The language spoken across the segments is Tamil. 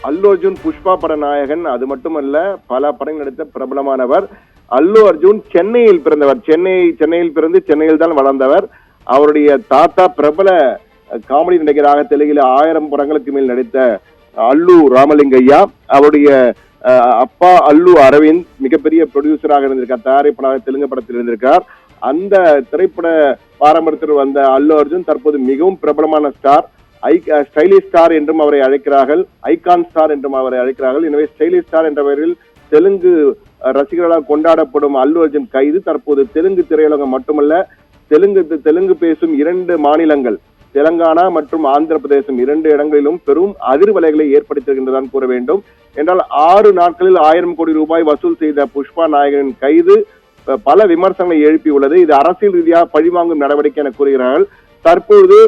அல்லு அர்ஜுன் புஷ்பா பட நாயகன். அது மட்டுமல்ல, பல படங்கள் நடித்த பிரபலமானவர். அல்லு அர்ஜுன் சென்னையில் பிறந்தவர். சென்னையில் பிறந்து சென்னையில் தான் வளர்ந்தவர். அவருடைய தாத்தா பிரபல காமெடி நடிகராக தெலுங்கில் 1000 படங்களுக்கு மேல் நடித்த அல்லு ராமலிங்கையா. அவருடைய அப்பா அல்லு அரவிந்த் மிகப்பெரிய ப்ரொடியூசராக இருந்திருக்கார், தயாரிப்பாளராக தெலுங்கு படத்தில் இருந்திருக்கார். அந்த திரைப்பட பாரம்பரியத்தில் வந்த அல்லு அர்ஜுன் தற்போது மிகவும் பிரபலமான ஸ்டார். ஸ்டைலிஷ் ஸ்டார் என்றும் அவரை அழைக்கிறார்கள், ஐகான் ஸ்டார் என்றும் அவரை அழைக்கிறார்கள். எனவே ஸ்டைலிஷ் ஸ்டார் என்ற பெயரில் தெலுங்கு ரசிகர்களால் கொண்டாடப்படும் அல்லு அர்ஜுன் கைது தற்போது தெலுங்கு திரையுலகம் மட்டுமல்ல, தெலுங்கு பேசும் 2 மாநிலங்கள் தெலங்கானா மற்றும் ஆந்திர பிரதேசம் 2 இடங்களிலும் பெரும் அதிர்வலைகளை ஏற்படுத்துகின்றதான் கூற வேண்டும். என்றால் 6 நாட்களில் 1000 கோடி ரூபாய் வசூல் செய்த புஷ்பா நாயகனின் கைது பல விமர்சனங்களை எழுப்பியுள்ளது. இது அரசியல் ரீதியாக பழிவாங்கும் நடவடிக்கை என கூறுகிறார்கள். தற்போது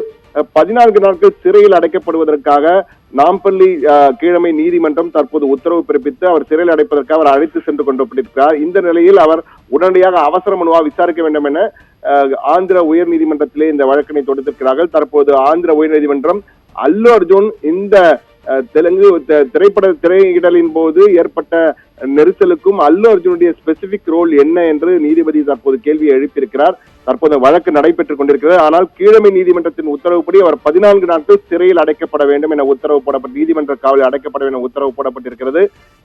14 நாட்கள் சிறையில் அடைக்கப்படுவதற்காக நாம்பள்ளி கீழமை நீதிமன்றம் தற்போது உத்தரவு பிறப்பித்து அவர் சிறையில் அடைப்பதற்காக அவர் அழைத்து சென்று கொண்டிருக்கிறார். இந்த நிலையில் அவர் உடனடியாக அவசர மனுவாக விசாரிக்க வேண்டும் என ஆந்திர உயர் நீதிமன்றத்திலே இந்த வழக்கினை தொடுத்திருக்கிறார்கள். தற்போது ஆந்திர உயர் நீதிமன்றம் அல்லு அர்ஜுன் இந்த தெலுங்கு திரையிடலின் போது ஏற்பட்ட நெரிசலுக்கும் அல்லு அர்ஜுனுடைய ஸ்பெசிபிக் ரோல் என்ன என்று நீதிபதி தற்போது கேள்வியை எழுப்பியிருக்கிறார். தற்போது வழக்கு நடைபெற்றுக் கொண்டிருக்கிறது. ஆனால் கீழமை நீதிமன்றத்தின் உத்தரவுப்படி அவர் 14 நாட்கள் சிறையில் அடைக்கப்பட வேண்டும் என உத்தரவு போடப்பட்டு நீதிமன்ற காவலில் அடைக்கப்பட வேண்டும் என உத்தரவு போடப்பட்டிருக்கிறது.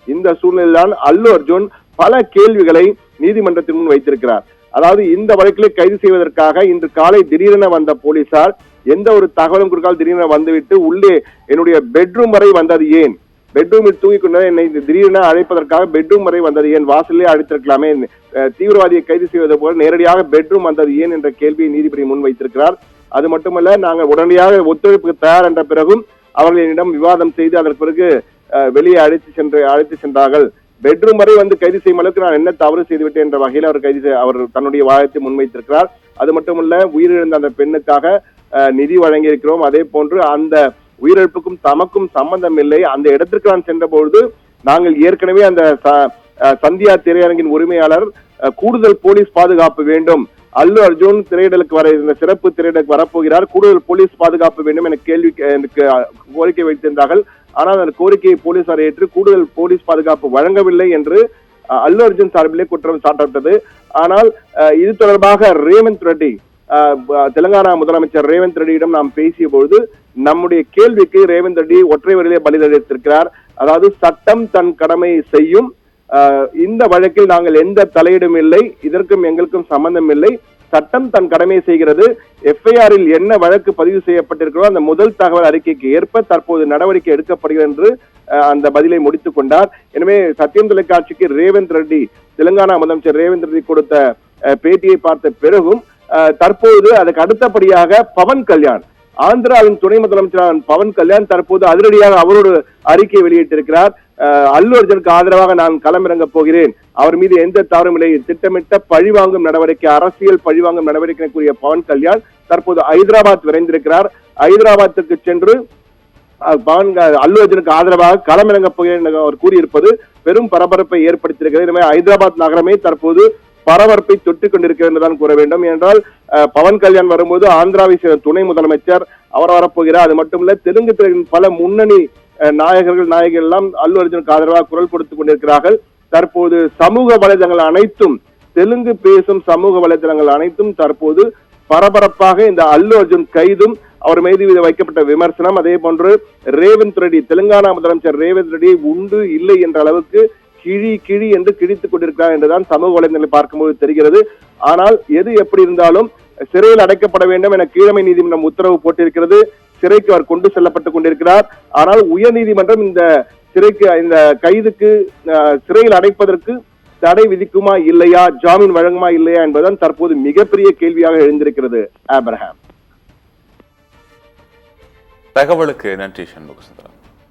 இந்த சூழ்நிலையில்தான் அல்லு அர்ஜுன் பல கேள்விகளை நீதிமன்றத்தின் முன் வைத்திருக்கிறார். அதாவது இந்த வழக்கிலே கைது செய்வதற்காக இன்று காலை திடீரென வந்த போலீசார் எந்த ஒரு தகவலும் கொடுக்காமல் திடீரென வந்துவிட்டு உள்ளே என்னுடைய பெட்ரூம் வரை வந்தது ஏன், பெட்ரூமில் தூங்கிக் கொண்டு என்னை திடீரென அழைப்பதற்காக பெட்ரூம் வரை வந்தது ஏன், வாசலே அழைத்திருக்கலாமே, தீவிரவாதியை கைது செய்வது போல நேரடியாக பெட்ரூம் வந்தது ஏன் என்ற கேள்வியை நீதிபதி முன் வைத்திருக்கிறார். அது மட்டுமல்ல, நாங்கள் உடனடியாக ஒத்துழைப்புக்கு தயார் என்ற பிறகும் அவர்களிடம் விவாதம் செய்து அதற்கு பிறகு வெளியே அழைத்து சென்றார்கள். பெட்ரூம் வரை வந்து கைது செய்யும் அளவுக்கு நான் என்ன தவறு செய்துவிட்டேன் என்ற வகையில் அவர் தன்னுடைய வாதத்தை முன்வைத்திருக்கிறார். அது மட்டுமல்ல, உயிரிழந்த அந்த பெண்ணுக்காக நிதி வழங்கியிருக்கிறோம். அதே போன்று அந்த உயிரிழப்புக்கும் தமக்கும் சம்பந்தம் இல்லை. அந்த இடத்திற்கு நான் சென்ற பொழுது நாங்கள் ஏற்கனவே அந்த சந்தியா திரையரங்கின் உரிமையாளர் கூடுதல் போலீஸ் பாதுகாப்பு வேண்டும், அல்லு அர்ஜுன் திரையிடலுக்கு வர இந்த சிறப்பு திரையிடலுக்கு வரப்போகிறார், கூடுதல் போலீஸ் பாதுகாப்பு வேண்டும் என எனக்கு கோரிக்கை வைத்திருந்தார்கள். ஆனால் அந்த கோரிக்கையை போலீசார் ஏற்று கூடுதல் போலீஸ் பாதுகாப்பு வழங்கவில்லை என்று அல்லு அர்ஜுன் சார்பிலே குற்றம் சாட்டப்பட்டது. ஆனால் இது தொடர்பாக ரேவந்த் ரெட்டி, தெலுங்கானா முதலமைச்சர் ரேவந்த் ரெட்டியிடம் நாம் பேசிய பொழுது நம்முடைய கேள்விக்கு ரேவந்த் ரெட்டி ஒற்றை வரியிலே பதிலளித்திருக்கிறார். அதாவது சட்டம் தன் கடமை செய்யும், இந்த வழக்கில் நாங்கள் எந்த தலையீடும் இல்லை, இதற்கும் எங்களுக்கும் சம்பந்தம் இல்லை, சட்டம் தன் கடமையை செய்கிறது. எஃப்ஐஆரில் என்ன வழக்கு பதிவு செய்யப்பட்டிருக்கிறோ அந்த முதல் தகவல் அறிக்கைக்கு ஏற்ப தற்போது நடவடிக்கை எடுக்கப்படுகிறது என்று அந்த பதிலை முடித்துக் கொண்டார். எனவே சத்தியம் தொலைக்காட்சிக்கு ரேவந்த் ரெட்டி, தெலுங்கானா முதலமைச்சர் ரேவந்த் ரெட்டி கொடுத்த பேட்டியை பார்த்த பிறகும் தற்போது அதுக்கு அடுத்தபடியாக பவன் கல்யாண், ஆந்திராவின் துணை முதலமைச்சரான பவன் கல்யாண் தற்போது அதிரடியாக அவரோடு அறிக்கையை வெளியிட்டிருக்கிறார். அல்லு அர்ஜுனுக்கு ஆதரவாக நான் களமிறங்க போகிறேன், அவர் மீது எந்த தவறும் இல்லை, திட்டமிட்ட பழிவாங்கும் நடவடிக்கை, அரசியல் பழிவாங்கும் நடவடிக்கை கூறிய பவன் கல்யாண் தற்போது ஹைதராபாத் விரைந்திருக்கிறார். ஹைதராபாத்துக்கு சென்று அல்லு அர்ஜுனுக்கு ஆதரவாக களமிறங்க போகிறேன் அவர் கூறியிருப்பது பெரும் பரபரப்பை ஏற்படுத்தியிருக்கிறது. எனவே ஹைதராபாத் நகரமே தற்போது பரபரப்பை தொட்டுக் கொண்டிருக்கிறது என்றுதான் கூற வேண்டும். என்றால் பவன் கல்யாண் வரும்போது ஆந்திராவை சேர்ந்த துணை முதலமைச்சர் அவர் வரப்போகிறார். அது மட்டுமல்ல, தெலுங்கு திரையின் பல முன்னணி நாயகர்கள் எல்லாம் அல்லு அர்ஜுனுக்கு ஆதரவாக குரல் கொடுத்துக் கொண்டிருக்கிறார்கள். தற்போது சமூக வலைதளங்கள் அனைத்தும், தெலுங்கு பேசும் சமூக வலைதளங்கள் அனைத்தும் தற்போது பரபரப்பாக இந்த அல்லு அர்ஜுன் கைதும் அவர் மீது வைக்கப்பட்ட விமர்சனம், அதே போன்று ரேவந்த் ரெட்டி, தெலுங்கானா முதலமைச்சர் ரேவந்த் ரெட்டி உண்டு இல்லை என்ற அளவுக்கு கிழி என்று கிழித்துக் கொண்டிருக்கிறார் என்றுதான் சமூக வலைதளங்களை பார்க்கும்போது தெரிகிறது. ஆனால் எது எப்படி இருந்தாலும் சிறையில் அடைக்கப்பட வேண்டும் என கீழமை நீதிமன்றம் உத்தரவு போட்டிருக்கிறது. சிறைக்கு அவர் கொண்டு செல்லப்பட்டுக் கொண்டிருக்கிறார். ஆனால் உயர் நீதிமன்றம் இந்த கைதுக்கு சிறையில் அடைப்பதற்கு தடை விதிக்குமா இல்லையா, ஜாமீன் வழங்குமா இல்லையா என்பதுதான் தற்போது மிகப்பெரிய கேள்வியாக எழுந்திருக்கிறது. ஆபிரகாம், தகவலுக்கு நன்றி சண்முக சுந்தரம்.